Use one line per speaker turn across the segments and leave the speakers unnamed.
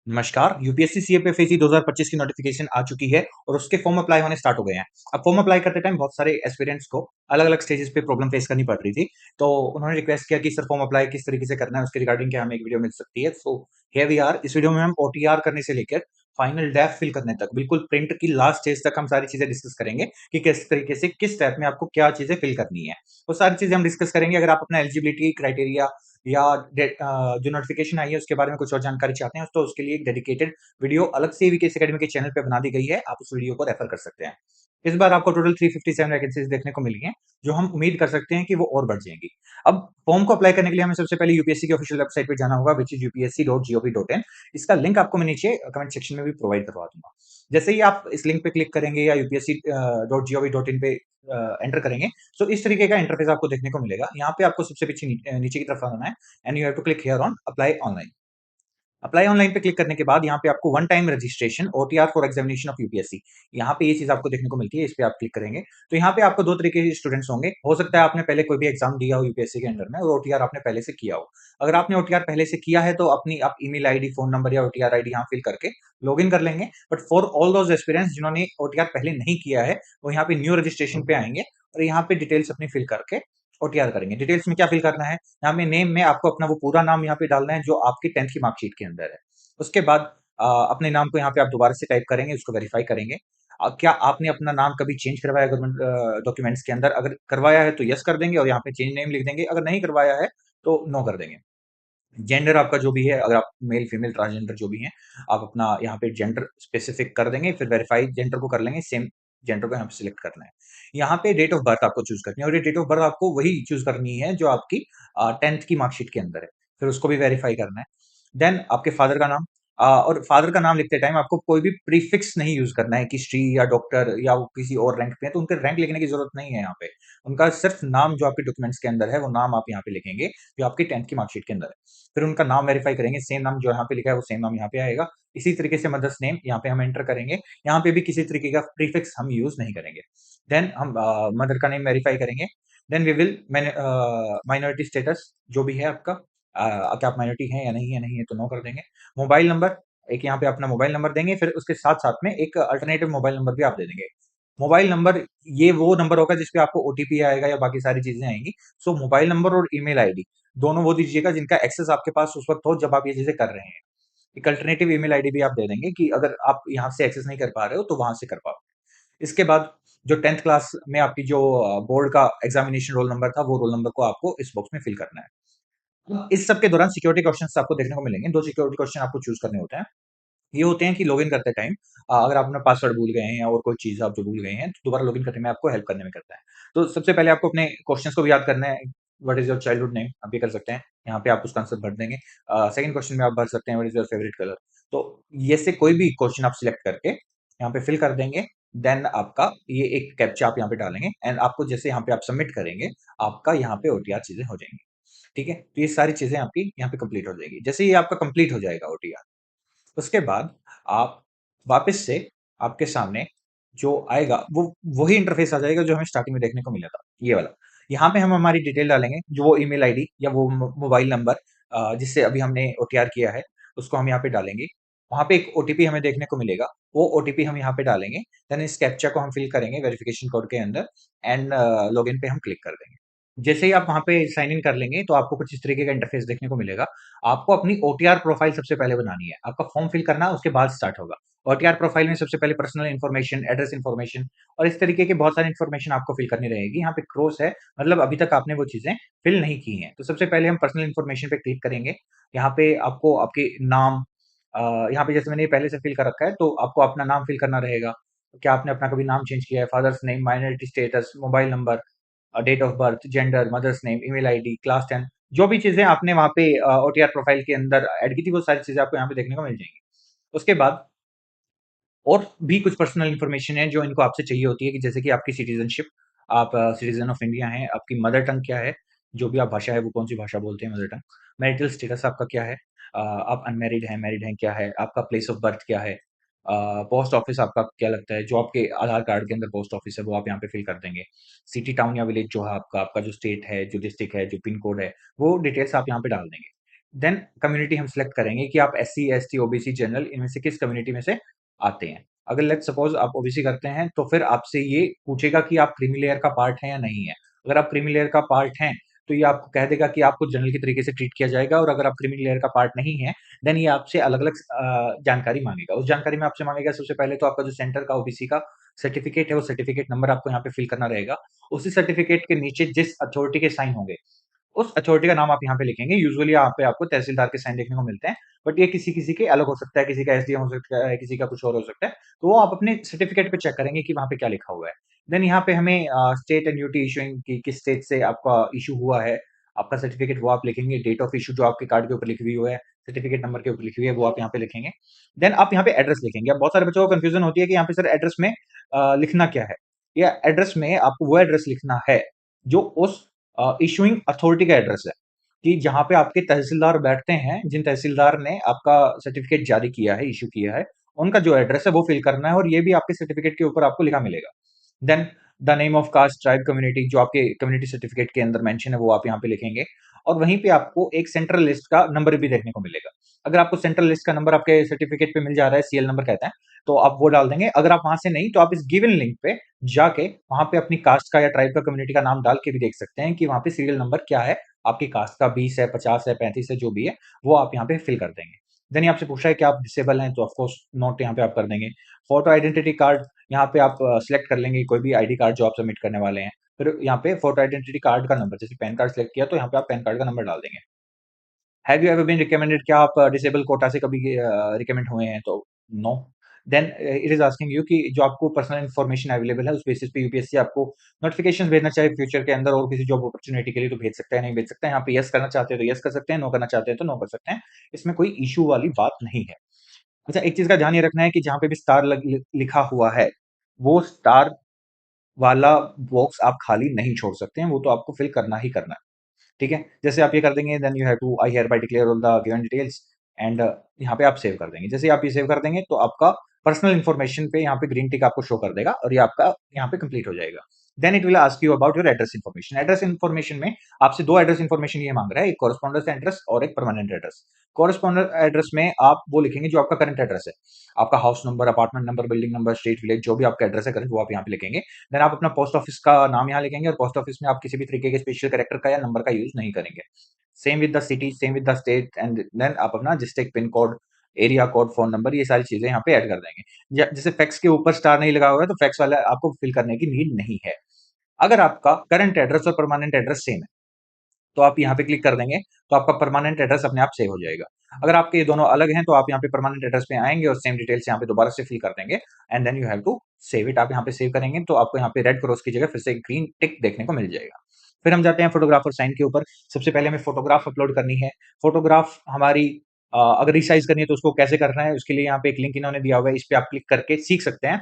नमस्कार। यूपीएससी सीएपीएफएसी 2025 की नोटिफिकेशन आ चुकी है और उसके फॉर्म अप्लाई होने स्टार्ट हो गए हैं। अब फॉर्म अप्लाई करते टाइम बहुत सारे एस्पिरेंट्स को अलग-अलग स्टेजेस पे प्रॉब्लम फेस करनी पड़ रही थी। तो उन्होंने रिक्वेस्ट किया कि सर फॉर्म अप्लाई किस तरीके से करना है, उसके रिगार्डिंग क्या हमें एक वीडियो मिल सकती है। So here we are. इस वीडियो में हम ओटीआर करने से लेकर फाइनल ड्राफ्ट फिल करने तक, बिल्कुल प्रिंट की लास्ट स्टेज तक हम सारी चीजें डिस्कस करेंगे कि किस तरीके से किस स्टेप में आपको क्या चीजें फिल करनी है। वो सारी चीजें हम डिस्कस करेंगे। अगर आप अपना एलिजिबिलिटी क्राइटेरिया या जो नोटिफिकेशन आई है उसके बारे में कुछ और जानकारी चाहते हैं तो उसके लिए एक डेडिकेटेड वीडियो अलग से वीकेएस एकेडमी के चैनल पे बना दी गई है। आप उस वीडियो को रेफर कर सकते हैं। इस बार आपको टोटल 357 वैकेंसीज देखने को मिली हैं, जो हम उम्मीद कर सकते हैं कि वो और बढ़ जाएंगी। अब फॉर्म को अप्लाई करने के लिए हमें सबसे पहले यूपीएससी की ऑफिशियल वेबसाइट पे जाना होगा, विच इज upsc.gov.in। इसका लिंक आपको मैं नीचे कमेंट सेक्शन में भी प्रोवाइड करवा दूंगा। जैसे ही आप इस लिंक पे क्लिक करेंगे या upsc.gov.in पे एंटर करेंगे, तो इस तरीके का इंटरफेस आपको देखने को मिलेगा। यहाँ पे आपको सबसे पीछे नीचे की तरफ आना है and you have to click here on apply online. Apply online पे क्लिक करने के बाद यहाँ पे आपको one time registration OTR for examination of UPSC, यहाँ पे ये चीज आपको देखने को मिलती है। इस पे आप क्लिक करेंगे तो यहाँ पे आपको दो तरीके के स्टूडेंट्स होंगे। हो सकता है आपने पहले कोई भी एग्जाम दिया हो यूपीएससी के अंडर में और ओटीआर आपने पहले से किया हो। अगर आपने ओटीआर पहले से किया है तो अपनी आप ईमेल आईडी, फोन नंबर या ओटीआर आईडी यहाँ फिल करके लॉग इन कर लेंगे। But for all those aspirants जिन्होंने ओटीआर पहले नहीं किया है, वो यहाँ पे न्यू रजिस्ट्रेशन पे आएंगे और यहाँ पे डिटेल्स अपनी फिल करके ओटीआर करेंगे। डिटेल्स में क्या फिल करना है, यहाँ पे नेम में आपको अपना वो पूरा नाम यहाँ पे डालना है जो आपकी 10th की मार्कशीट के अंदर है। उसके बाद अपने नाम को यहाँ पे आप दोबारा से टाइप करेंगे, उसको वेरीफाई करेंगे। क्या आपने अपना नाम कभी चेंज करवाया गवर्नमेंट डॉक्यूमेंट्स के अंदर? अगर करवाया है तो यस कर देंगे और यहाँ पे चेंज नेम लिख देंगे। अगर नहीं करवाया है तो नो कर देंगे। जेंडर आपका जो भी है, अगर आप मेल फीमेल ट्रांसजेंडर जो भी हैं, आप अपना यहाँ पे जेंडर स्पेसिफिक कर देंगे। फिर वेरीफाई जेंडर को कर लेंगे, सेम जेंडर को यहाँ पे सिलेक्ट करना है। यहाँ पे डेट ऑफ बर्थ आपको चूज करनी है और ये डेट ऑफ बर्थ आपको वही चूज करनी है जो आपकी 10th की मार्कशीट के अंदर है। फिर उसको भी वेरीफाई करना है। देन आपके फादर का नाम, और फादर का नाम लिखते टाइम आपको कोई भी प्रीफिक्स नहीं यूज करना है कि श्री या डॉक्टर या वो किसी और रैंक पे है तो उनके रैंक लिखने की जरूरत नहीं है यहाँ पे। उनका सिर्फ नाम जो आपके डॉक्यूमेंट्स के अंदर है वो नाम आप यहाँ पे लिखेंगे जो आपकी 10th की मार्कशीट के अंदर है। फिर उनका नाम वेरीफाई करेंगे, सेम नाम जो यहाँ पे लिखा है वो सेम नाम यहाँ पे आएगा। इसी तरीके से मदर्स नेम यहाँ पे हम एंटर करेंगे। यहाँ पे भी किसी तरीके का प्रीफिक्स हम यूज नहीं करेंगे। देन हम मदर का नेम वेरीफाई करेंगे। Then we will minority status जो भी है आपका, क्या आप माइनॉरिटी हैं या नहीं है, नहीं है तो नो कर देंगे। मोबाइल नंबर, एक यहाँ पे अपना मोबाइल नंबर देंगे। फिर उसके साथ साथ में एक अल्टरनेटिव मोबाइल नंबर भी आप दे देंगे। मोबाइल नंबर ये वो नंबर होगा जिसपे आपको ओटीपी आएगा या बाकी सारी चीजें आएंगी। सो मोबाइल नंबर और ईमेल आईडी दोनों वो दीजिएगा जिनका एक्सेस आपके पास उस वक्त हो जब आप ये चीजें कर रहे हैं। एक अल्टरनेटिव ईमेल आईडी भी आप दे देंगे कि अगर आप यहाँ से एक्सेस नहीं कर पा रहे हो तो वहां से कर पाओ। इसके बाद जो 10th क्लास में आपकी जो बोर्ड का एग्जामिनेशन रोल नंबर था वो रोल नंबर को आपको इस बॉक्स में फिल करना है। अब इस सब के दौरान सिक्योरिटी क्वेश्चंस आपको देखने को मिलेंगे। दो सिक्योरिटी क्वेश्चन आपको चूज करने होते हैं। ये होते हैं कि लॉगिन करते टाइम अगर आप अपना पासवर्ड भूल गए हैं या और कोई चीज आप जो भूल गए हैं तो दोबारा लॉगिन करने में आपको हेल्प करने में करता है। तो सबसे पहले आपको अपने क्वेश्चंस को भी याद करना है। What is your childhood name, आप ये कर सकते हैं। यहाँ पे आप उसका आंसर भर देंगे। सेकंड क्वेश्चन में आप भर सकते हैं what is your favourite colour. तो ये से कोई भी क्वेश्चन आप सिलेक्ट करके यहाँ पे फिल कर देंगे। देन आपका ये एक कैप्चा आप यहाँ पे डालेंगे एंड आपको जैसे यहाँ पे आप सबमिट करेंगे, आपका यहाँ पे ओटीआर चीजें हो जाएंगी। ठीक है, तो ये सारी चीजें आपकी यहाँ पे कंप्लीट हो जाएगी। जैसे ये आपका कंप्लीट हो जाएगा ओटीआर, उसके बाद आप वापस से आपके सामने जो आएगा वो वही इंटरफेस आ जाएगा जो हमें स्टार्टिंग में देखने को मिला था, ये वाला। यहाँ पे हम हमारी डिटेल डालेंगे, जो वो ईमेल आईडी या वो मोबाइल नंबर जिससे अभी हमने ओटीआर किया है उसको हम यहाँ पे डालेंगे। वहां पे एक ओटीपी हमें देखने को मिलेगा, वो ओटीपी हम यहाँ पे डालेंगे। देन इस कैप्चा को हम फिल करेंगे वेरिफिकेशन कोड के अंदर एंड लॉगिन पे हम क्लिक कर देंगे। जैसे ही आप वहां पे साइन इन कर लेंगे तो आपको कुछ इस तरीके का इंटरफेस देखने को मिलेगा। आपको अपनी ओटीआर प्रोफाइल सबसे पहले बनानी है। आपका फॉर्म फिल करना उसके बाद स्टार्ट होगा। ओटीआर प्रोफाइल में सबसे पहले पर्सनल इन्फॉर्मेशन, एड्रेस इन्फॉर्मेशन और इस तरीके के बहुत सारी इन्फॉर्मेशन आपको फिल करनी रहेगी। यहाँ पे क्रॉस है, मतलब अभी तक आपने वो चीजें फिल नहीं की हैं। तो सबसे पहले हम पर्सनल इन्फॉर्मेशन पे क्लिक करेंगे। यहाँ पे आपको आपके नाम, यहाँ पे जैसे मैंने ये पहले से फिल कर रखा है तो आपको अपना नाम फिल करना रहेगा। क्या आपने अपना कभी नाम चेंज किया है, father's name, minority status, mobile number, date of birth, gender, mother's name, email ID, class 10, जो भी चीजें आपने वहां पे ओटीआर प्रोफाइल के अंदर ऐड की थी वो सारी चीजें आपको यहाँ पे देखने को मिल जाएंगी। उसके बाद और भी कुछ पर्सनल इन्फॉर्मेशन है जो इनको आपसे चाहिए होती है कि जैसे कि आपकी सिटीजनशिप, आप सिटीजन ऑफ इंडिया हैं, आपकी मदर टंग क्या है, जो भी आप भाषा है वो कौन सी भाषा बोलते हैं, मदर टंग। मैरिटल स्टेटस आपका क्या है, आप अनमेरिड हैं, मैरिड हैं, क्या है आपका प्लेस ऑफ बर्थ, क्या है पोस्ट ऑफिस आपका क्या लगता है, जो आपके आधार कार्ड के अंदर पोस्ट ऑफिस है वो आप यहाँ पे फिल कर देंगे। सिटी टाउन या विलेज जो है आपका, आपका जो स्टेट है, जो डिस्ट्रिक्ट है, जो पिन कोड है, वो डिटेल्स आप यहाँ पे डाल देंगे। देन कम्युनिटी हम सिलेक्ट करेंगे कि आप एससी, एसटी, ओबीसी, जनरल इनमें से किस कम्युनिटी में से आते हैं। अगर लेट्स सपोज आप ओबीसी करते हैं तो फिर आपसे ये पूछेगा कि आप क्रीमी लेयर का पार्ट हैं या नहीं है। अगर आप क्रीमी लेयर का पार्ट हैं तो ये आपको कह देगा कि आपको जनरल के तरीके से ट्रीट किया जाएगा, और अगर आप क्रीमी लेयर का पार्ट नहीं है देन ये आपसे अलग-अलग जानकारी मांगेगा। उस जानकारी में आपसे मांगेगा सबसे पहले तो आपका जो सेंटर का ओबीसी का सर्टिफिकेट है, वो सर्टिफिकेट नंबर आपको यहाँ पे फिल करना रहेगा। उसी सर्टिफिकेट के नीचे जिस अथॉरिटी के साइन होंगे उस अथॉरिटी का नाम आप यहाँ पे लिखेंगे। यूजुअली यहाँ पे आपको तहसीलदार के साइन देखने को मिलते हैं, बट ये किसी-किसी के अलग हो सकता है, किसी का एसडीएम हो सकता है, किसी का कुछ और हो सकता है। तो वो आप अपने सर्टिफिकेट पे चेक करेंगे कि वहाँ पे क्या लिखा हुआ है। देन यहाँ पे हमें स्टेट एंड ड्यूटी इश्यूइंग की किस स्टेट से आपका इश्यू हुआ है, आपका सर्टिफिकेट वो आप लिखेंगे, डेट ऑफ इश्यू जो आपके कार्ड के ऊपर लिखी हुई है, सर्टिफिकेट नंबर के ऊपर लिखी हुई है, वो आप यहाँ पे लिखेंगे। देन आप यहाँ पे एड्रेस लिखेंगे। अब बहुत सारे बच्चों को कन्फ्यूजन होती है कि यहाँ पे सर एड्रेस में लिखना क्या है? या एड्रेस में आपको वो एड्रेस लिखना है, जो उस इश्यूइंग अथॉरिटी का एड्रेस है। कि जहाँ पे आपके तहसीलदार बैठते हैं, जिन तहसीलदार ने आपका सर्टिफिकेट जारी किया है, इश्यू किया है, उनका जो एड्रेस है वो फिल करना है, और ये भी आपके सर्टिफिकेट के ऊपर आपको लिखा मिलेगा। Then the name of caste, tribe, community जो आपके कम्युनिटी सर्टिफिकेट के अंदर मेंशन है वो आप यहाँ पे लिखेंगे, और वहीं पे आपको एक सेंट्रल लिस्ट का नंबर भी देखने को मिलेगा। अगर आपको सेंट्रल लिस्ट का नंबर आपके सर्टिफिकेट पे मिल जा रहा है, सीएल नंबर कहते हैं, तो आप वो डाल देंगे। अगर आप वहां से नहीं तो आप इस गिवन लिंक पे जाके वहां पे अपनी कास्ट का या ट्राइब का, कम्युनिटी का नाम डाल के भी देख सकते हैं कि वहां पे सीरियल नंबर क्या है, आपकी कास्ट का 20 है, 50 है, 35 है, जो भी है, वो आप यहाँ पे फिल कर देंगे। देन ये आपसे पूछ रहा है कि आप डिसेबल हैं, तो ऑफकोर्स नोट यहाँ पे आप कर देंगे। फोटो आइडेंटिटी कार्ड यहाँ पे आप सिलेक्ट कर लेंगे कोई भी आईडी कार्ड जो आप सबमिट करने वाले हैं। फिर यहाँ पे फोटो आइडेंटिटी कार्ड का नंबर, जैसे पैन कार्ड सिलेक्ट किया तो यहाँ पे आप पैन कार्ड का नंबर डाल देंगे। Have you ever been recommended, क्या आप डिसेबल कोटा से कभी रिकमेंड हुए हैं? तो no. Then it is asking you कि जो आपको पर्सनल इन्फॉर्मेशन अवेलेबल है उस बेसिस पे यूपीएससी आपको नोटिफिकेशन भेजना चाहे फ्यूचर के अंदर और किसी जॉब अपॉर्चुनिटी के लिए, तो भेज सकता है, नहीं भेज सकता है। यहाँ पे यस करना चाहते हैं तो यस कर सकते हैं, नो करना चाहते हैं तो नो कर सकते हैं। इसमें कोई इशू वाली बात नहीं है। अच्छा, एक चीज का ध्यान ये रखना है कि जहाँ पे भी स्टार लिखा हुआ है, वो स्टार वाला बॉक्स आप खाली नहीं छोड़ सकते हैं, वो तो आपको फिल करना ही करना है। ठीक है? जैसे आप ये कर देंगे, then you have to I hereby declare all the given details, and यहाँ पे आप सेव कर देंगे। जैसे ही आप ये सेव कर देंगे तो आपका पर्सनल इन्फॉर्मेशन पे यहाँ पे ग्रीन टिक आपको शो कर देगा, और ये आपका यहाँ पे कंप्लीट हो जाएगा। Then it will ask you about your address information. Address information में आपसे दो एड्रेस इन्फॉर्मेशन ये मांग रहा है, एक कॉरेस्पॉन्डेंस एड्रेस और एक परमानेंट एड्रेस। कॉरेस्पॉन्डेंस एड्रेस में आप वो लिखेंगे जो आपका करंट एड्रेस है, आपका house number, apartment number, building number, street, village, जो भी आपका एड्रेस है करंट, वो आप यहाँ पे लिखेंगे। देन आप अपना पोस्ट ऑफिस का नाम यहाँ लिखेंगे, और पोस्ट ऑफिस में आप किसी भी तरीके के स्पेशल कैरेक्टर का या नंबर का यूज नहीं करेंगे। Same with the city, same with the state, and then आप अपना district pin code, area code, phone number, ये सारी चीजें यहाँ पे ऐड कर देंगे। जैसे फैक्स के ऊपर स्टार नहीं लगा हुआ है तो फैक्स वाला आपको फिल करने की नीड नहीं है। अगर आपका करंट एड्रेस और परमानेंट एड्रेस सेम है तो आप यहाँ पे क्लिक कर देंगे, तो आपका परमानेंट एड्रेस अपने आप सेव हो जाएगा। अगर आपके ये दोनों अलग हैं तो आप यहाँ पे परमानेंट एड्रेस पे आएंगे और सेम डिटेल्स यहाँ पे दोबारा से फिल कर देंगे, and then you have to save it. आप यहाँ पे सेव करेंगे तो आपको यहाँ पे रेड क्रॉस की जगह फिर से ग्रीन टिक देखने को मिल जाएगा। फिर हम जाते हैं फोटोग्राफर साइन के ऊपर। सबसे पहले हमें फोटोग्राफ अपलोड करनी है। फोटोग्राफ हमारी अगर रिसाइज करनी है तो उसको कैसे करना है, उसके लिए यहाँ पे एक लिंक इन्होंने दिया हुआ है, इस पे आप क्लिक करके सीख सकते हैं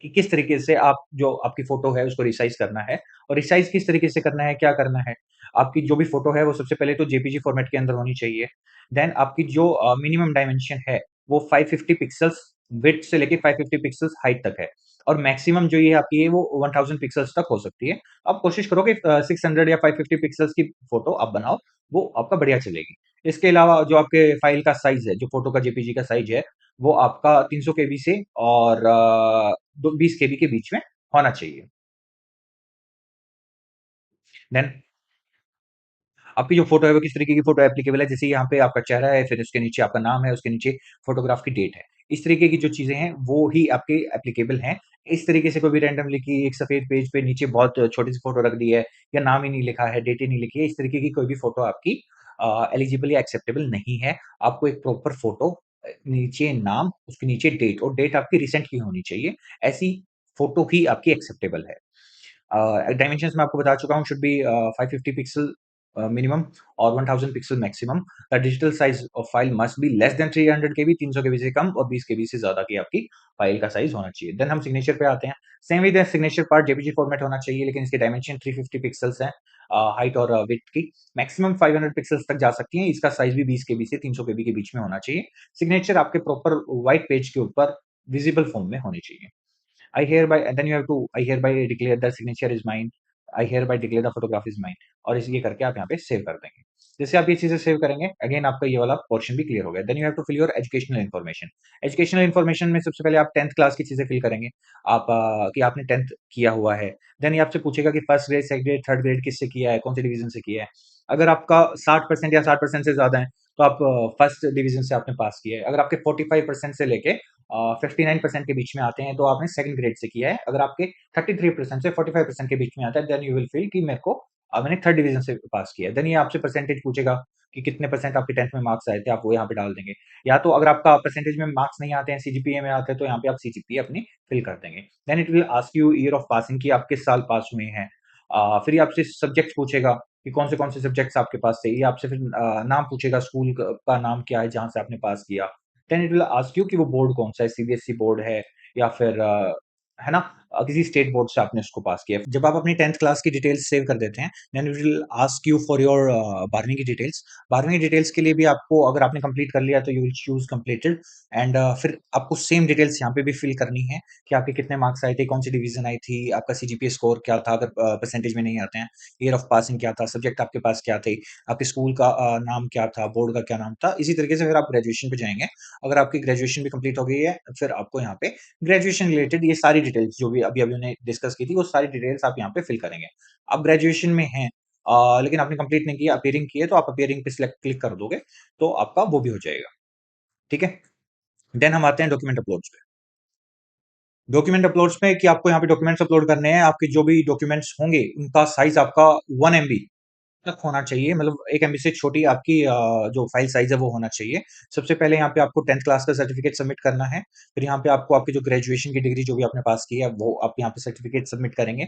कि किस तरीके से आप जो आपकी फ़ोटो है उसको रिसाइज़ करना है, और रिसाइज़ किस तरीके से करना है, क्या करना है। आपकी जो भी फ़ोटो है वो सबसे पहले तो जेपीजी फ़ॉर्मेट के अंदर होनी चाहिए। देन आपकी जो मिनिमम डायमेंशन है वो 550 पिक्सेल्स विड्थ से लेके 550 पिक्सेल्स हाइट तक है, और मैक्सिमम जो ये आपकी है वो 1000 पिक्सेल्स तक हो सकती है। आप कोशिश करो कि 600 या 550 पिक्सेल्स की फ़ोटो आप बनाओ, वो आपका बढ़िया चलेगी। इसके अलावा जो आपके फ़ाइल का साइज़ है, जो फ़ोटो का जेपीजी का साइज़ है, वो आपका 300 केबी से और 20 केबी के बीच में होना चाहिए। देन आपकी जो फ़ोटो है वो किस तरीके की फ़ोटो एप्लीकेबल है, जैसे यहाँ पे आपका चेहरा है, फिर उसके नीचे आपका नाम है, उसके नीचे फ़ोटोग्राफ की डेट है। इस तरीके की जो चीज़ें हैं वो ही आपके एप्लीकेबल हैं। इस तरीके से कोई भी रैंडमली कि एक सफ़ेद पेज पे नीचे बहुत छोटी-सी फ़ोटो रख दी है, या नाम ही नहीं लिखा है, डेट ही नहीं लिखी है, इस तरीके की कोई भी फ़ोटो आपकी एलिजिबल या एक्सेप्टेबल नहीं है। आपको एक प्रॉपर फ़ोटो नीचे नाम, उसके नीचे डेट, और डेट आपकी रिसेंट की होनी चाहिए। ऐसी फ़ोटो ही आपकी एक्सेप्टेबल है। डायमेंशंस मैं आपको बता चुका हूँ, शुड बी 550 पिक्सल मिनिमम और 1000 pixel maximum. The digital size of file must be less than 300 केबी, 300 केबी से कम, और 20 केबी से ज्यादा की आपकी फाइल का साइज होना चाहिए। देन हम सिग्नेचर पे आते हैं। Same with signature part JPG format होना चाहिए, लेकिन इसके डायमेंशन 350 पिक्सल्स हैं, हाइट और विड्थ की। मैक्सिमम 500 पिक्सल्स तक जा सकती है। इसका साइज भी 20 केबी से 300 केबी के बीच में होना चाहिए। सिग्नेचर आपके प्रॉपर व्हाइट पेज के ऊपर विजिबल फॉर्म में होनी चाहिए। I hereby, and then you have to, I hereby declare the signature is mine. I hear bye declare the photograph is mine, और इस ये करके आप यहाँ पे सेव कर देंगे। जैसे आप ये चीजें सेव करेंगे, अगेन आपका ये वाला पोर्शन भी क्लियर हो गया। Then you have to fill your educational information. Educational information में सबसे पहले आप 10th क्लास की चीजें फिल करेंगे, आप कि आपने 10th किया हुआ है। देन ये आपसे पूछेगा कि first grade, second grade, third grade किससे किया है, कौन से डिवीजन से किया है। अगर आपका 60% या 60% से ज्यादा है तो आप फर्स्ट डिवीजन से आपने पास किया है। अगर आपके 45% से लेके 59% के बीच में आते हैं तो आपने सेकंड ग्रेड से किया है। अगर आपके 33% से 45% के बीच में आता है, देन यू विल फील कि मेरे को मैंने थर्ड डिवीजन से पास किया है। देन ये आपसे परसेंटेज पूछेगा कि कितने परसेंट आपके 10th में मार्क्स आए थे, आप वो यहाँ पे डाल देंगे। या तो अगर आपका परसेंटेज में मार्क्स नहीं आते हैं, सीजीपीए में आते हैं, तो यहाँ पे आप सीजीपीए अपनी फिल कर देंगे। Then it will ask you year of passing, कि आप किस साल पास हुए हैं। फिर ये आपसे सब्जेक्ट पूछेगा कि कौन से सब्जेक्ट्स आपके पास थे। ये आपसे फिर नाम पूछेगा, स्कूल का नाम क्या है जहाँ से आपने पास किया। Then it will ask you कि वो बोर्ड कौन सा है, सीबीएसई बोर्ड है या फिर है ना, किसी स्टेट बोर्ड से आपने उसको पास किया। जब आप अपनी 10th क्लास की डिटेल्स सेव कर देते हैं, then it will ask you for your 12वीं की डिटेल्स। 12वीं की डिटेल्स के लिए भी आपको, अगर आपने कंप्लीट कर लिया तो you will choose completed, and फिर आपको सेम डिटेल्स यहाँ पे भी फिल करनी है कि आपके कितने मार्क्स आए थे, कौन सी डिवीजन आई थी, आपका सीजीपीए स्कोर क्या था, अगर परसेंटेज में नहीं आते हैं, ईयर ऑफ पासिंग क्या था, सब्जेक्ट आपके पास क्या थे, आपके स्कूल का नाम क्या था, बोर्ड का क्या नाम था। इसी तरीके से फिर आप ग्रेजुएशन पे जाएंगे। अगर आपकी ग्रेजुएशन भी कंप्लीट हो गई है, फिर आपको यहाँ पे ग्रेजुएशन रिलेटेड ये सारी डिटेल्स जो भी अभी अभी हमने डिस्कस की थी, वो सारी डिटेल्स आप यहाँ पे फिल करेंगे। आप ग्रेजुएशन में हैं लेकिन आपने कंप्लीट नहीं किया, अपीयरिंग की है, तो आप अपीयरिंग पे सिलेक्ट क्लिक कर दोगे तो आपका वो भी हो जाएगा। ठीक है। देन हम आते हैं डॉक्यूमेंट अपलोड्स पे। डॉक्यूमेंट अपलोड्स में कि आपको यहाँ पे डॉक्यूमेंट्स अपलोड करने हैं। आपके जो भी डॉक्यूमेंट्स होंगे उनका साइज आपका 1 MB तक होना चाहिए, मतलब 1 MB से छोटी आपकी जो फाइल साइज है वो होना चाहिए। सबसे पहले यहाँ पे आपको 10th क्लास का सर्टिफिकेट सबमिट करना है। फिर यहाँ पे आपको आपकी जो ग्रेजुएशन की डिग्री जो भी आपने पास की है वो आप यहाँ पे सर्टिफिकेट सबमिट करेंगे।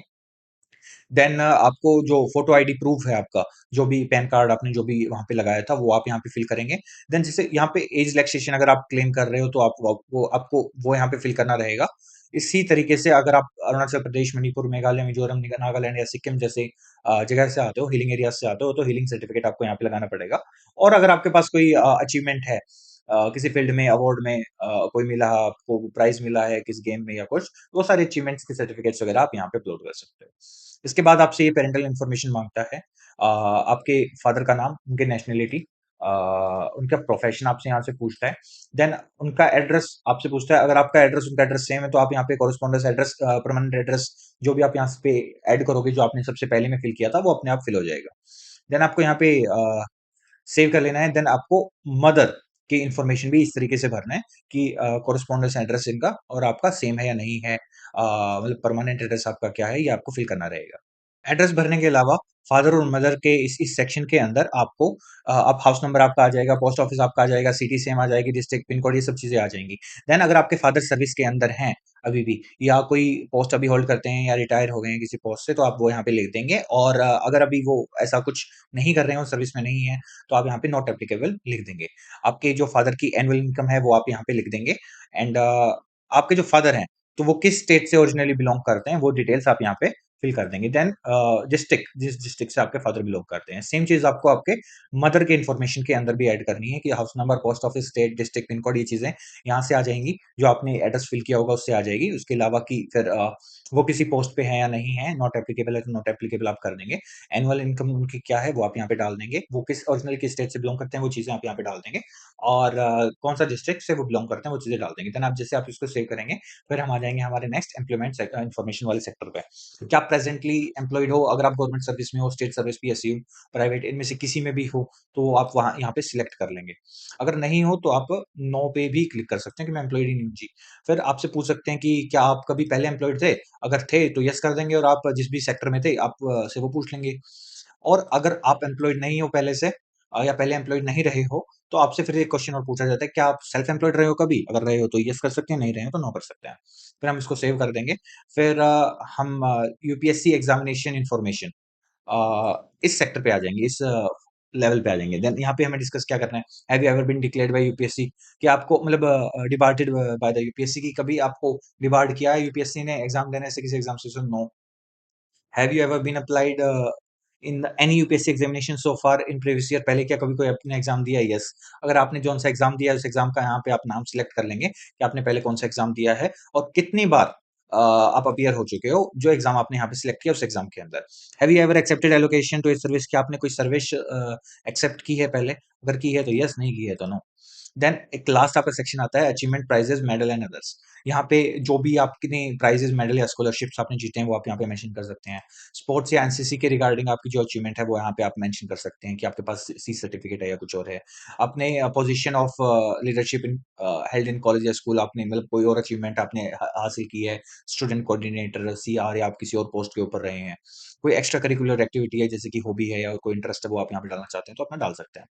देन आपको जो फोटो आईडी प्रूफ है आपका, जो भी पैन कार्ड आपने जो भी वहां पे लगाया था वो आप यहाँ पे फिल करेंगे। देन जैसे यहाँ पे एज रिलैक्सेशन अगर आप क्लेम कर रहे हो तो आपको वो यहाँ पे फिल करना रहेगा। इसी तरीके से अगर आप अरुणाचल प्रदेश, मणिपुर, मेघालय, मिजोरम, नागालैंड या सिक्किम जैसे जगह से आते हो, हिलिंग एरिया से आते हो, तो हिलिंग सर्टिफिकेट आपको यहाँ पे लगाना पड़ेगा। और अगर आपके पास कोई अचीवमेंट है, किसी फील्ड में अवार्ड में कोई मिला, आपको प्राइज मिला है किस गेम में या कुछ, वो सारे अचीवमेंट्स के सर्टिफिकेट्स वगैरह आप यहाँ पे अपलोड कर सकते हो। इसके बाद आपसे ये पेरेंटल इन्फॉर्मेशन मांगता है, आपके फादर का नाम, उनके नेशनलिटी, उनका प्रोफेशन आपसे यहाँ से पूछता है। देन उनका एड्रेस आपसे पूछता है। अगर आपका एड्रेस उनका एड्रेस सेम है तो आप यहाँ पे कॉरेस्पॉन्डेंस एड्रेस, परमानेंट एड्रेस जो भी आप यहाँ पे ऐड करोगे, जो आपने सबसे पहले में फिल किया था, वो अपने आप फिल हो जाएगा। देन आपको यहाँ पे सेव कर लेना है। देन आपको मदर की इंफॉर्मेशन भी इस तरीके से भरना है कि कॉरेस्पॉन्डेंस एड्रेस इनका और आपका सेम है या नहीं है, मतलब परमानेंट एड्रेस आपका क्या है, ये आपको फिल करना रहेगा। एड्रेस भरने के अलावा फादर और मदर के इस सेक्शन के अंदर आपको आप हाउस नंबर आपका आ जाएगा, पोस्ट ऑफिस आपका आ जाएगा, सिटी सेम आ जाएगी, डिस्ट्रिक्ट पिन कोड, ये सब चीजें आ जाएंगी। देन अगर आपके फादर सर्विस के अंदर हैं अभी भी, या कोई पोस्ट अभी होल्ड करते हैं या रिटायर हो गए हैं किसी पोस्ट से, तो आप वो यहाँ पे लिख देंगे। और अगर अभी वो ऐसा कुछ नहीं कर रहे हो, सर्विस में नहीं है, तो आप यहाँ पे नॉट एप्लीकेबल लिख देंगे। आपके जो फादर की एनुअल इनकम है वो आप यहाँ पे लिख देंगे। एंड आपके जो फादर हैं तो वो किस स्टेट से ओरिजिनली बिलोंग करते हैं, वो डिटेल्स आप यहाँ पे फिल कर देंगे। देन डिस्ट्रिक्ट, जिस डिस्ट्रिक्ट से आपके फादर बिलोंग करते हैं, सेम चीज आपको आपके मदर के इन्फॉर्मेशन के अंदर भी ऐड करनी है कि house number, post office, state, district, pin code, ये चीजें यहाँ से आ जाएंगी। जो आपने एड्रेस फिल किया होगा उससे आ जाएगी। उसके अलावा कि फिर वो किसी पोस्ट पे है या नहीं है, नॉट एप्लीकेबल है तो नॉट एप्लीकेबल आप कर देंगे। एनुअल इनकम उनकी क्या है वो आप यहाँ पे डाल देंगे। वो किस ओरिजिनल किस स्टेट से बिलोंग करते हैं वो चीजें आप यहाँ पे डाल देंगे। और कौन सा डिस्ट्रिक्ट से वो बिलोंग करते हैं वो चीजें डाल देंगे। देन आप जैसे आप इसको सेव करेंगे, फिर हम आ जाएंगे हमारे नेक्स्ट एम्प्लॉयमेंट इन्फॉर्मेशन वाले सेक्टर पे। क्या आप प्रेजेंटली एम्प्लॉयड हो, अगर आप गवर्नमेंट सर्विस में हो, स्टेट सर्विस, पीएसयू, प्राइवेट, इनमें से किसी में भी हो, तो आप वहाँ यहाँ पे सिलेक्ट कर लेंगे। अगर नहीं हो तो आप नो पे भी क्लिक कर सकते हैं कि मैं एम्प्लॉयड ही नहीं हूँ जी। फिर आपसे पूछ सकते हैं कि क्या आप कभी पहले एम्प्लॉयड थे। अगर थे तो यस कर देंगे, और आप जिस भी सेक्टर में थे आप से वो पूछ लेंगे। और अगर आप एम्प्लॉयड नहीं हो पहले से, या पहले एम्प्लॉयड नहीं रहे हो, तो आपसे फिर एक क्वेश्चन और पूछा जाता है, क्या आप सेल्फ एम्प्लॉयड रहे हो कभी। अगर रहे हो तो यस कर सकते हैं, नहीं रहे हो तो नो कर सकते हैं। फिर हम इसको सेव कर देंगे। फिर हम यूपीएससी एग्जामिनेशन इंफॉर्मेशन, इस सेक्टर पे आ जाएंगे, इस लेवल पे आ जाएंगे। देन यहाँ पे हमें डिस्कस क्या करना है, have you ever been declared by UPSC, कि आपको मतलब डिपार्टेड बाय द यूपीएससी, की कभी आपको डिबार्ड किया है यूपीएससी ने एग्जाम देने से, किसी एग्जाम से। No. Have you ever been applied in any UPSC examination so far in previous year, पहले क्या कभी कोई आपने एग्जाम दिया है। यस। अगर आपने जो सा एग्जाम दिया है उस एग्जाम का यहाँ पे आप नाम सिलेक्ट कर लेंगे कि आपने पहले कौन सा एग्जाम दिया है और कितनी बार आप अपीयर हो चुके हो, जो एग्ज़ाम आपने यहाँ पे सिलेक्ट किया उस एग्ज़ाम के अंदर। Have you ever accepted allocation to a service? क्या आपने कोई सर्विस एक्सेप्ट की है पहले? अगर की है तो येस, नहीं की है तो नो। देन एक लास्ट आपका सेक्शन आता है achievement prices, medal and others. यहाँ पे जो भी आपने प्राइजेज़, मेडल या स्कॉलरशिप्स आपने जीते हैं, वो आप यहाँ पे मेंशन कर सकते हैं। स्पोर्ट्स या एनसीसी के रिगार्डिंग आपकी जो अचीवमेंट है, वो यहाँ पे आप मेंशन कर सकते हैं कि आपके पास सी सर्टिफिकेट है या कुछ और है। आपने position of leadership in held in college या स्कूल, आपने मतलब कोई और अचीवमेंट आपने हासिल की है, स्टूडेंट कोऑर्डिनेटर, सीआर, या आप किसी और पोस्ट के ऊपर रहे हैं। कोई एक्स्ट्रा करिकुलर एक्टिविटी है जैसे कि हॉबी है या कोई इंटरेस्ट है, वो आप यहाँ पे डालना चाहते हैं तो अपना डाल सकते हैं।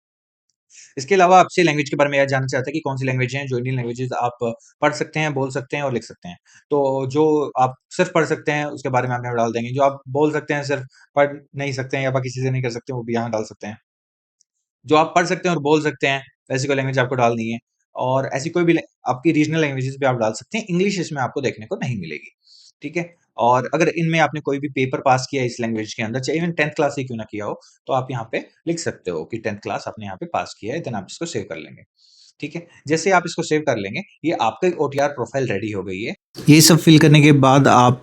इसके अलावा आपसे लैंग्वेज के बारे में यह जानना चाहते हैं कि कौन-सी लैंग्वेज हैं, जो इंडियन लैंग्वेजेज़ आप पढ़ सकते हैं, बोल सकते हैं और लिख सकते हैं। तो जो आप सिर्फ़ पढ़ सकते हैं, उसके बारे में आप यहाँ डाल देंगे। जो आप बोल सकते हैं, सिर्फ़ पढ़ नहीं सकते हैं या बाकी चीज़ें नहीं कर सकते, वो भी यहाँ डाल सकते हैं। जो आप पढ़ सकते हैं और बोल सकते हैं, वैसी कोई लैंग्वेज आपको डालनी है। और ऐसी कोई भी आपकी रीजनल लैंग्वेजेज़ भी आप डाल सकते हैं। इंग्लिश इसमें आपको देखने को नहीं मिलेगी, ठीक है? और अगर इनमें आपने कोई भी पेपर पास किया है इस लैंग्वेज के अंदर, चाहे इवन 10th क्लास ही क्यों ना किया हो, तो आप यहाँ पे लिख सकते हो कि 10th क्लास आपने यहाँ पे पास किया है, देन आप इसको सेव कर लेंगे, ठीक है? जैसे आप इसको सेव कर लेंगे, ये आपका ओटीआर प्रोफाइल रेडी हो गई है।
ये सब फिल करने के बाद आप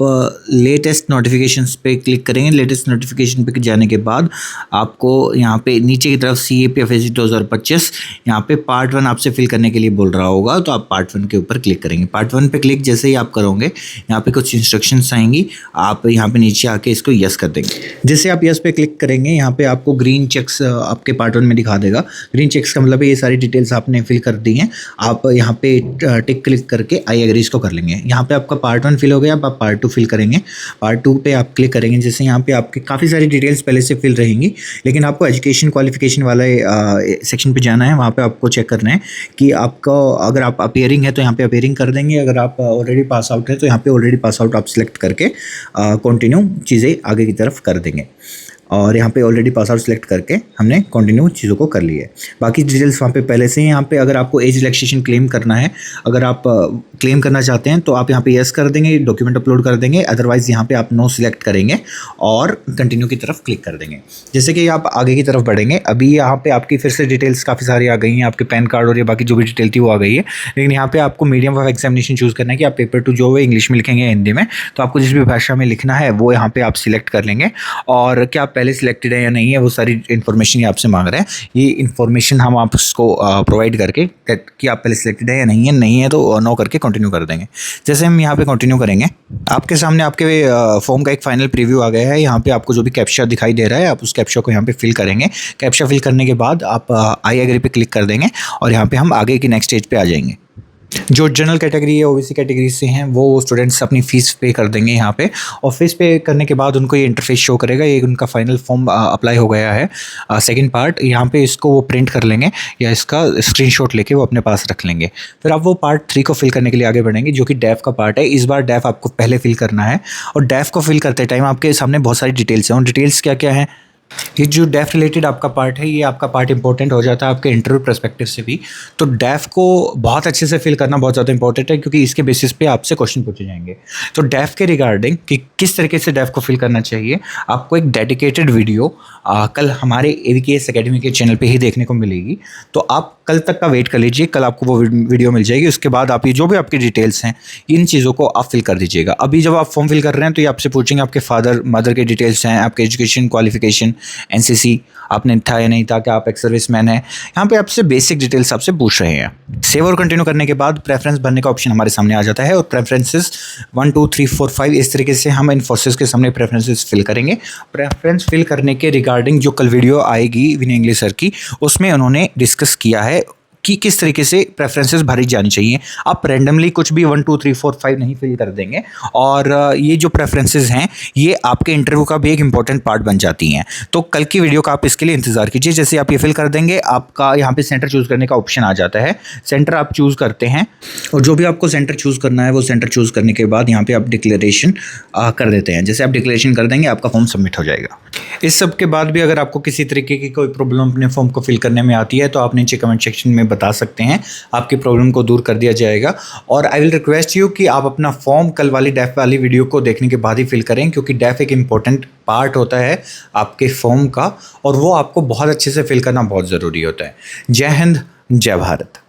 लेटेस्ट नोटिफिकेशंस पे क्लिक करेंगे। लेटेस्ट नोटिफिकेशन पे जाने के बाद आपको यहाँ पे नीचे की तरफ CAPFSC 2025 यहाँ पे पार्ट 1 आपसे फिल करने के लिए बोल रहा होगा, तो आप पार्ट 1 के ऊपर क्लिक करेंगे। पार्ट 1 पे क्लिक जैसे ही आप करोगे, यहाँ पे कुछ इंस्ट्रक्शंस आएंगी, आप यहाँ पे नीचे आके इसको यस कर देंगे। जैसे आप यस पे क्लिक करेंगे, यहाँ पे आपको ग्रीन चेक्स आपके पार्ट 1 में दिखा देगा। ग्रीन चेक्स का मतलब ये सारी डिटेल्स आपने फिल कर दी हैं। आप यहाँ पे टिक क्लिक करके आई एग्री इसको कर लेंगे। यहाँ पे आपका पार्ट 1 फिल हो गया, अब आप पार्ट 2 फिल करेंगे। पार्ट 2 पे आप क्लिक करेंगे, जैसे यहाँ पे आपकी काफ़ी सारी डिटेल्स पहले से फिल रहेंगी, लेकिन आपको एजुकेशन क्वालिफिकेशन वाले सेक्शन पे जाना है। वहाँ पे आपको चेक करना है कि आपका अगर आप अपीयरिंग है तो यहाँ पे अपीयरिंग कर देंगे, अगर आप ऑलरेडी पास आउट है तो यहाँ पे ऑलरेडी पास आउट आप सिलेक्ट करके कंटिन्यू चीज़ें आगे की तरफ कर देंगे। और यहाँ पे ऑलरेडी पास आउट सेलेक्ट करके हमने कंटिन्यू चीज़ों को कर ली है। बाकी डिटेल्स वहाँ पे पहले से ही। यहाँ पे अगर आपको एज रिलैक्सेशन क्लेम करना है, अगर आप क्लेम करना चाहते हैं तो आप यहाँ पे यस कर देंगे, डॉक्यूमेंट अपलोड कर देंगे। अदरवाइज़ यहाँ पे आप नो सिलेक्ट करेंगे और कंटिन्यू की तरफ क्लिक कर देंगे। जैसे कि आप आगे की तरफ बढ़ेंगे, अभी यहाँ पे आपकी फिर से डिटेल्स काफ़ी सारी आ गई हैं, आपके पैन कार्ड और ये बाकी जो भी डिटेल थी वो आ गई है। लेकिन यहाँ पे आपको मीडियम ऑफ एग्जामिनेशन चूज़ करना है कि आप पेपर 2 जो है इंग्लिश में लिखेंगे, हिंदी में। तो आपको जिस भी भाषा में लिखना है वो यहाँ पे आप सिलेक्ट कर लेंगे। और क्या आप पहले सिलेक्टेड है या नहीं है, वो सारी इन्फॉर्मेशन ये आपसे मांग रहे हैं। ये इन्फॉर्मेशन हम आपको प्रोवाइड करके कि आप पहले सिलेक्टेड है या नहीं है तो नो करके कंटिन्यू कर देंगे। जैसे हम यहाँ पे कंटिन्यू करेंगे, आपके सामने आपके फॉर्म का एक फाइनल प्रीव्यू आ गया है। यहाँ पे आपको जो भी कैप्चा दिखाई दे रहा है, आप उस कैप्चा को यहाँ पे फिल करेंगे। कैप्चा फिल करने के बाद आप आई एग्री पे क्लिक कर देंगे और यहाँ पे हम आगे की नेक्स्ट स्टेज पे आ जाएंगे। जो जनरल कैटेगरी है, ओबीसी कैटेगरी से हैं, वो स्टूडेंट्स अपनी फ़ीस पे कर देंगे यहाँ पे। और फीस पे करने के बाद उनको ये इंटरफेस शो करेगा, ये उनका फाइनल फॉर्म अप्लाई हो गया है। सेकंड पार्ट यहाँ पे इसको वो प्रिंट कर लेंगे या इसका स्क्रीनशॉट लेके वो अपने पास रख लेंगे। फिर आप वो पार्ट 3 को फिल करने के लिए आगे बढ़ेंगे, जो कि डेफ का पार्ट है। इस बार डेफ आपको पहले फिल करना है और डेफ को फिल करते टाइम आपके सामने बहुत सारी डिटेल्स हैं। और डिटेल्स क्या क्या हैं, ये जो डेफ रिलेटेड आपका पार्ट है, ये आपका पार्ट इंपॉर्टेंट हो जाता है आपके इंटरव्यू पर्सपेक्टिव से भी। तो डेफ को बहुत अच्छे से फिल करना बहुत ज़्यादा इंपॉर्टेंट है, क्योंकि इसके बेसिस पे आपसे क्वेश्चन पूछे जाएंगे। तो डेफ के रिगार्डिंग कि किस तरीके से डेफ को फिल करना चाहिए, आपको एक डेडिकेटेड वीडियो कल हमारे AVKS अकेडमी के चैनल पे ही देखने को मिलेगी। तो आप कल तक का वेट कर लीजिए, कल आपको वो वीडियो मिल जाएगी। उसके बाद आप ये जो भी आपकी डिटेल्स हैं, इन चीज़ों को आप फिल कर दीजिएगा। अभी जब आप फॉर्म फिल कर रहे हैं तो ये आपसे पूछेंगे आपके फादर मदर के डिटेल्स हैं, आपके एजुकेशन क्वालिफिकेशन, NCC आपने था या नहीं था, क्या आप एक सर्विसमैन है। यहाँ पे आपसे बेसिक डिटेल्स आपसे पूछ रहे हैं। सेव और कंटिन्यू करने के बाद प्रेफरेंस भरने का ऑप्शन हमारे सामने आ जाता है और प्रेफरेंसेस 1 2 3 4 5 इस तरीके से हम इन्फोसिस के सामने प्रेफरेंसेस फिल करेंगे। प्रेफरेंस फिल करने के रिगार्डिंग जो कल वीडियो आएगी विनय इंग्लिश सर की, उसमें उन्होंने डिस्कस किया है कि किस तरीके से प्रेफरेंसेस भरी जानी चाहिए। आप रैंडमली कुछ भी 1 2 3 4 5 नहीं फिल कर देंगे। और ये जो प्रेफरेंसेस हैं, ये आपके इंटरव्यू का भी एक इंपॉर्टेंट पार्ट बन जाती हैं। तो कल की वीडियो का आप इसके लिए इंतजार कीजिए। जैसे आप ये फिल कर देंगे, आपका यहाँ पे सेंटर चूज़ करने का ऑप्शन आ जाता है। सेंटर आप चूज़ करते हैं और जो भी आपको सेंटर चूज़ करना है, वो सेंटर चूज़ करने के बाद यहाँ पे आप डिक्लेरेशन कर देते हैं। जैसे आप डिक्लेरेशन कर देंगे, आपका फॉर्म सबमिट हो जाएगा। इस सब के बाद भी अगर आपको किसी तरीके की कोई प्रॉब्लम अपने फॉर्म को फिल करने में आती है, तो आप नीचे कमेंट सेक्शन में बता सकते हैं, आपकी प्रॉब्लम को दूर कर दिया जाएगा। और आई विल रिक्वेस्ट यू कि आप अपना फॉर्म कल वाली डेफ वाली वीडियो को देखने के बाद ही फिल करें, क्योंकि डेफ एक इंपॉर्टेंट पार्ट होता है आपके फॉर्म का और वो आपको बहुत अच्छे से फिल करना बहुत ज़रूरी होता है। जय हिंद, जय भारत।